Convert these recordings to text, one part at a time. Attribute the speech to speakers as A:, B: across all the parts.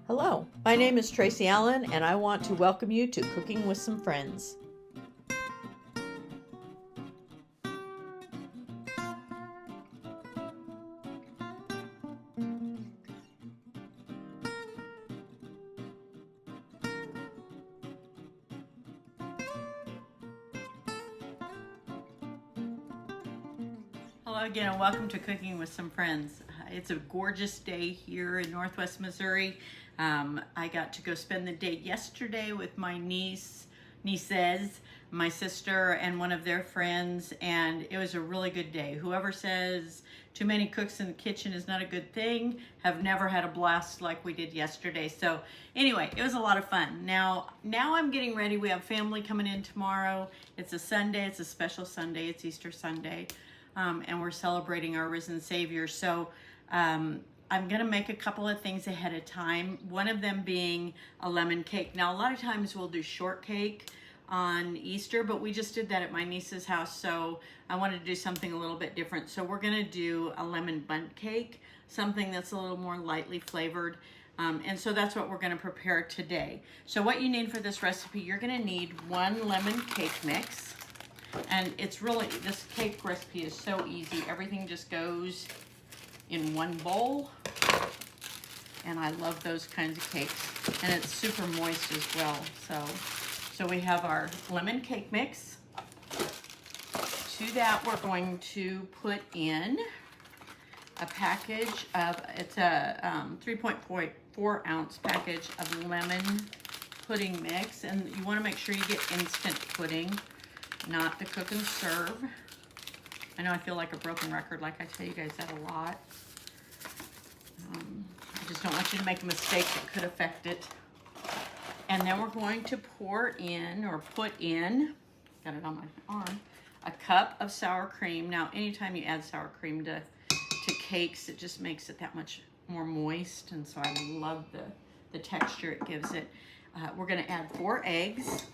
A: Hello, my name is Tracy Allen, and I want to welcome you to Cooking with Some Friends. Hello again, and welcome to Cooking with Some Friends. It's a gorgeous day here in Northwest Missouri. I got to go spend the day yesterday with my nieces, my sister, and one of their friends, and it was a really good day. Whoever says too many cooks in the kitchen is not a good thing have never had a blast like we did yesterday. So anyway, it was a lot of fun. Now I'm getting ready. We have family coming in tomorrow. It's a Sunday. It's a special Sunday. It's Easter Sunday. And we're celebrating our risen Savior. So I'm gonna make a couple of things ahead of time. One of them being a lemon cake. Now, a lot of times we'll do shortcake on Easter, but we just did that at my niece's house. So I wanted to do something a little bit different. So we're gonna do a lemon bundt cake, something that's a little more lightly flavored. And so that's what we're gonna prepare today. So what you need for this recipe, you're gonna need 1 lemon cake mix. And it's really, this cake recipe is so easy. Everything just goes in one bowl. And I love those kinds of cakes. And it's super moist as well. So we have our lemon cake mix. To that, we're going to put in a package of, it's a 3.4 ounce package of lemon pudding mix. And you want to make sure you get instant pudding, not the cook and serve. I know I feel like a broken record, like I tell you guys that a lot. I just don't want you to make a mistake that could affect it. And then we're going to pour in, or put in, got it on my arm, a cup of sour cream. Now, anytime you add sour cream to cakes, it just makes it that much more moist. And so I love the texture it gives it. We're gonna add 4 eggs.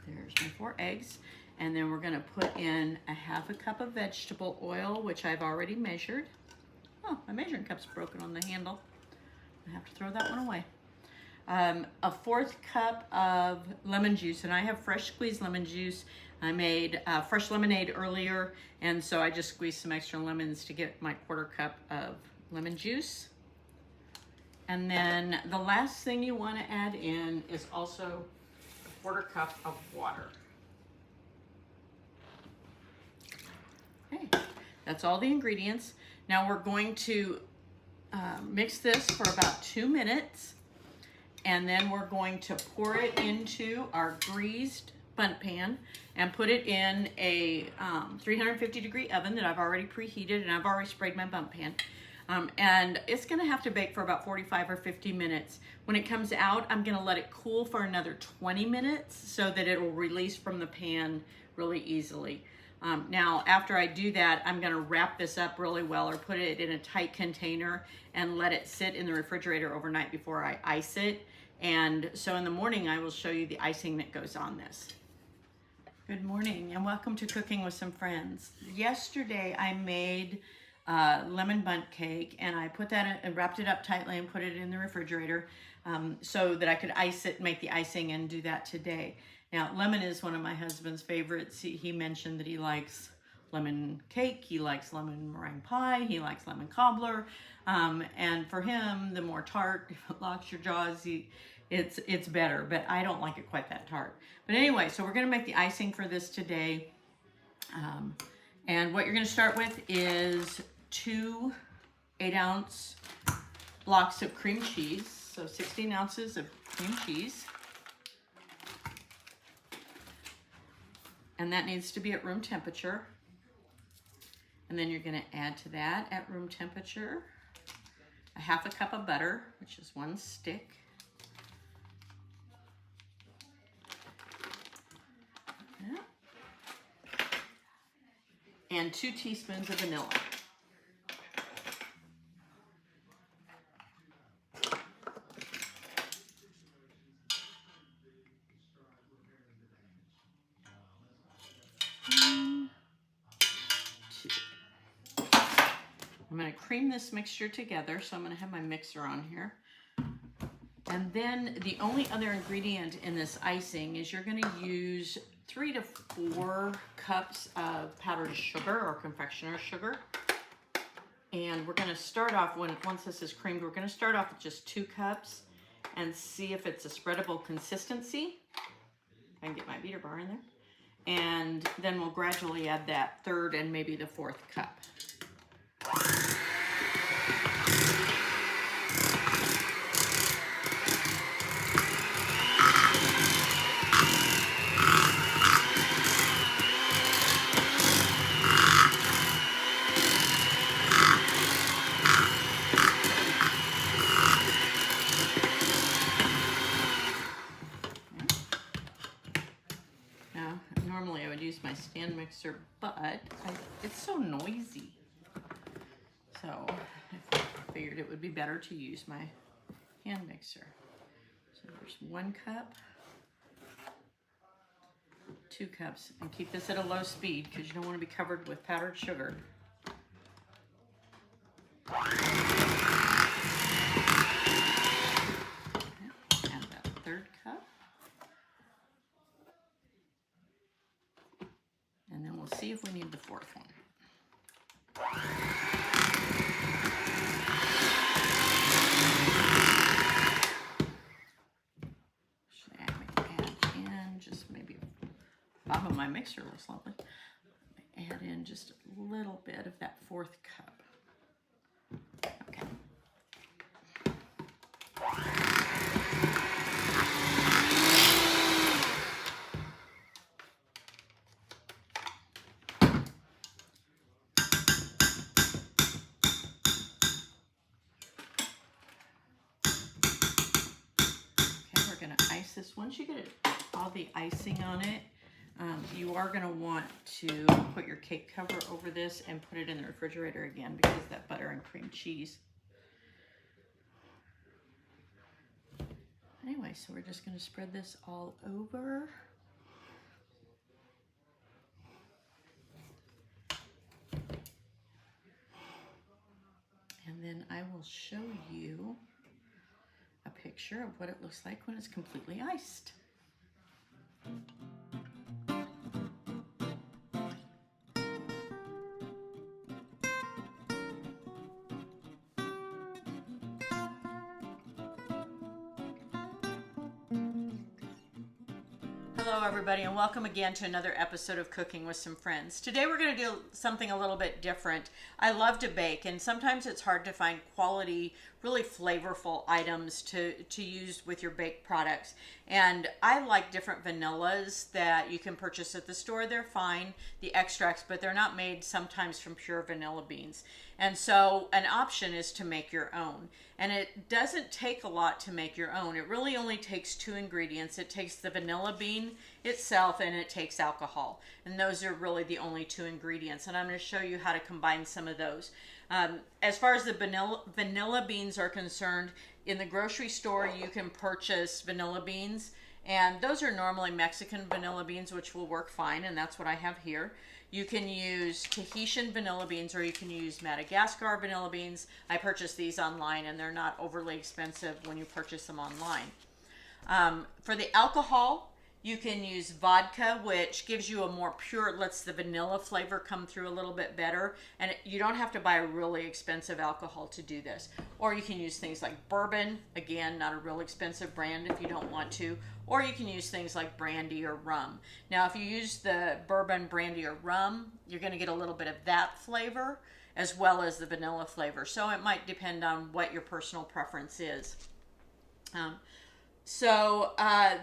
A: There's my 4 eggs. And then we're gonna put in a 1/2 cup of vegetable oil, which I've already measured. Oh, my measuring cup's broken on the handle. I have to throw that one away. A 1/4 cup of lemon juice, and I have fresh squeezed lemon juice. I made fresh lemonade earlier, and so I just squeezed some extra lemons to get my 1/4 cup of lemon juice. And then the last thing you wanna add in is also 1/4 cup of water. Okay, that's all the ingredients. Now we're going to mix this for about 2 minutes, and then we're going to pour it into our greased bundt pan and put it in a 350 degree oven that I've already preheated, and I've already sprayed my bundt pan. And it's gonna have to bake for about 45 or 50 minutes. When it comes out, I'm gonna let it cool for another 20 minutes so that it will release from the pan really easily. Now, after I do that, I'm gonna wrap this up really well, or put it in a tight container and let it sit in the refrigerator overnight before I ice it. And so in the morning, I will show you the icing that goes on this. Good morning, and welcome to Cooking with Some Friends. Yesterday, I made lemon bundt cake, and I put that in, wrapped it up tightly and put it in the refrigerator so that I could ice it, make the icing, and do that today. Now, lemon is one of my husband's favorites. He mentioned that he likes lemon cake, he likes lemon meringue pie, he likes lemon cobbler, and for him, the more tart, if it locks your jaws, it's better, but I don't like it quite that tart. But anyway, so we're gonna make the icing for this today. And what you're gonna start with is 2 8-ounce blocks of cream cheese, so 16 ounces of cream cheese. And that needs to be at room temperature. And then you're gonna add to that at room temperature a 1/2 cup of butter, which is 1 stick. Yeah. And 2 teaspoons of vanilla. cream this mixture together. So I'm going to have my mixer on here. And then the only other ingredient in this icing is you're going to use 3 to 4 cups of powdered sugar or confectioner's sugar. And we're going to start off, once this is creamed, we're going to start off with just 2 cups and see if it's a spreadable consistency. I can get my beater bar in there. And then we'll gradually add that 3rd and maybe the 4th cup. Normally I would use my stand mixer, but it's so noisy. So I figured it would be better to use my hand mixer. So there's 1 cup, 2 cups, and keep this at a low speed because you don't want to be covered with powdered sugar. Add that 3rd cup. And then we'll see if we need the 4th one. Should add in just maybe, bottom of my mixer looks lovely. Add in just a little bit of that 4th cup. Okay. This once you get all the icing on it, you are going to want to put your cake cover over this and put it in the refrigerator again because of that butter and cream cheese. Anyway, so we're just going to spread this all over. And then I will show you a picture of what it looks like when it's completely iced. Hello everybody, and welcome again to another episode of Cooking with Some Friends. Today we're going to do something a little bit different. I love to bake, and sometimes it's hard to find quality, really flavorful items to use with your baked products. And I like different vanillas that you can purchase at the store. They're fine, the extracts, but they're not made sometimes from pure vanilla beans. And so an option is to make your own. And it doesn't take a lot to make your own. It really only takes 2 ingredients. It takes the vanilla bean itself and it takes alcohol. And those are really the only 2 ingredients. And I'm going to show you how to combine some of those. As far as the vanilla beans are concerned, in the grocery store you can purchase vanilla beans. And those are normally Mexican vanilla beans, which will work fine. And that's what I have here. You can use Tahitian vanilla beans or you can use Madagascar vanilla beans. I purchased these online and they're not overly expensive when you purchase them online. For the alcohol, you can use vodka, which gives you a more pure, lets the vanilla flavor come through a little bit better. And you don't have to buy a really expensive alcohol to do this. Or you can use things like bourbon, again, not a real expensive brand if you don't want to. Or you can use things like brandy or rum. Now, if you use the bourbon, brandy, or rum, you're going to get a little bit of that flavor as well as the vanilla flavor. So it might depend on what your personal preference is. The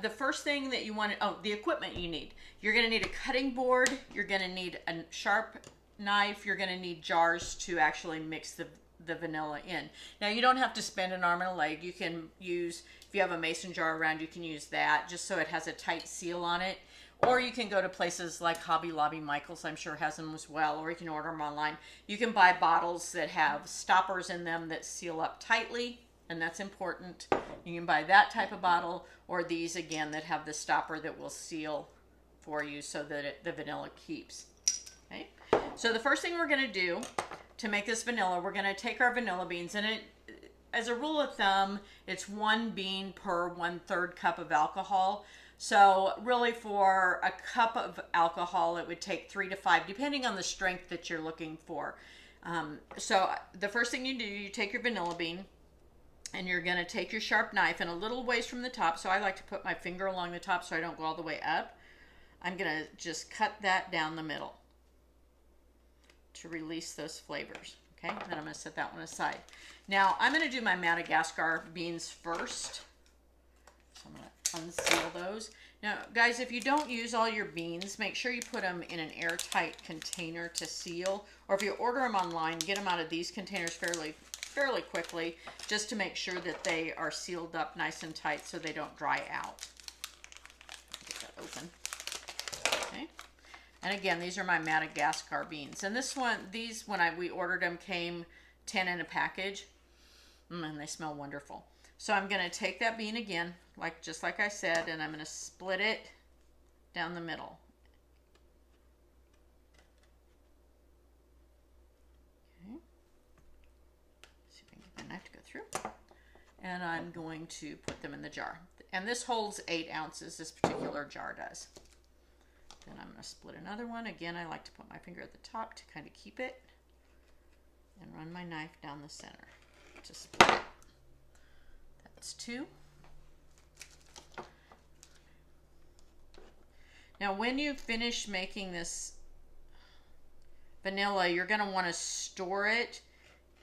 A: first thing that you want to, the equipment you need. You're going to need a cutting board. You're going to need a sharp knife. You're going to need jars to actually mix the vanilla in. Now, you don't have to spend an arm and a leg. You can use, if you have a mason jar around, you can use that just so it has a tight seal on it. Or you can go to places like Hobby Lobby. Michael's, I'm sure, has them as well. Or you can order them online. You can buy bottles that have stoppers in them that seal up tightly. And that's important. You can buy that type of bottle, or these again that have the stopper that will seal for you so that the vanilla keeps. Okay. So the first thing we're going to do, to make this vanilla, we're going to take our vanilla beans, and as a rule of thumb, it's 1 bean per 1/3 cup of alcohol. So really for a cup of alcohol, it would take 3 to 5, depending on the strength that you're looking for. So the first thing you do, you take your vanilla bean, and you're going to take your sharp knife, and a little ways from the top, so I like to put my finger along the top so I don't go all the way up. I'm going to just cut that down the middle to release those flavors. Okay, then I'm going to set that one aside. Now I'm going to do my Madagascar beans first. So I'm going to unseal those. Now guys, if you don't use all your beans, make sure you put them in an airtight container to seal, or if you order them online, get them out of these containers fairly quickly, just to make sure that they are sealed up nice and tight so they don't dry out. Get that open. Okay. And again, these are my Madagascar beans. And these when we ordered them, came 10 in a package. And they smell wonderful. So I'm going to take that bean again, just like I said, and I'm going to split it down the middle. Okay. See if I can get the knife to go through. And I'm going to put them in the jar. And this holds 8 ounces, this particular jar does. Then I'm going to split another one. Again, I like to put my finger at the top to kind of keep it, and run my knife down the center to split it. That's 2. Now when you finish making this vanilla, you're going to want to store it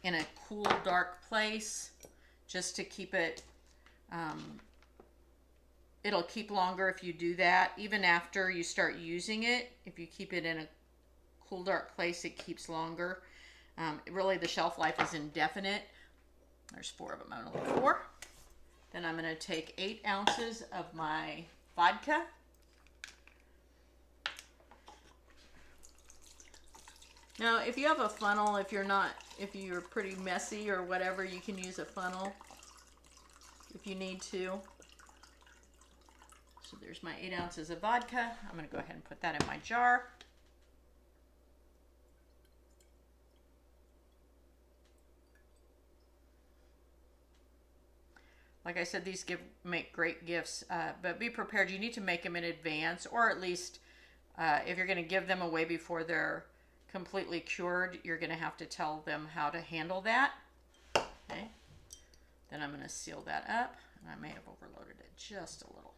A: in a cool, dark place just to keep it, it'll keep longer if you do that. Even after you start using it, if you keep it in a cool, dark place, it keeps longer. Really, the shelf life is indefinite. There's 4 of them. I'm going to look for. Then I'm going to take 8 ounces of my vodka. Now, if you have a funnel, if you're pretty messy or whatever, you can use a funnel if you need to. So there's my 8 ounces of vodka. I'm going to go ahead and put that in my jar. Like I said, these make great gifts, but be prepared. You need to make them in advance, or at least if you're going to give them away before they're completely cured, you're going to have to tell them how to handle that. Okay. Then I'm going to seal that up, and I may have overloaded it just a little.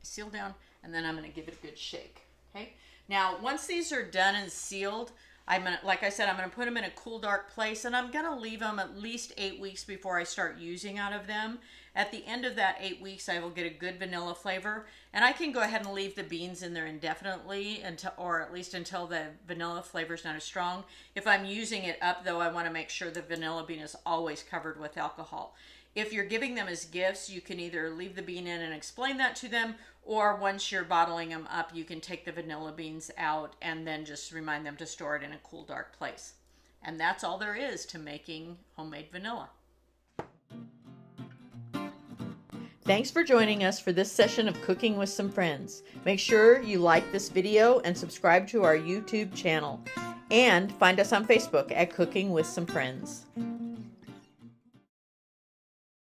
A: Seal down, and then I'm going to give it a good shake. Okay. Now, once these are done and sealed, like I said, I'm going to put them in a cool, dark place, and I'm going to leave them at least 8 weeks before I start using out of them. At the end of that 8 weeks, I will get a good vanilla flavor, and I can go ahead and leave the beans in there indefinitely, or at least until the vanilla flavor is not as strong. If I'm using it up, though, I want to make sure the vanilla bean is always covered with alcohol. If you're giving them as gifts, you can either leave the bean in and explain that to them, or once you're bottling them up, you can take the vanilla beans out and then just remind them to store it in a cool, dark place. And that's all there is to making homemade vanilla. Thanks for joining us for this session of Cooking with Some Friends. Make sure you like this video and subscribe to our YouTube channel. And find us on Facebook at Cooking with Some Friends.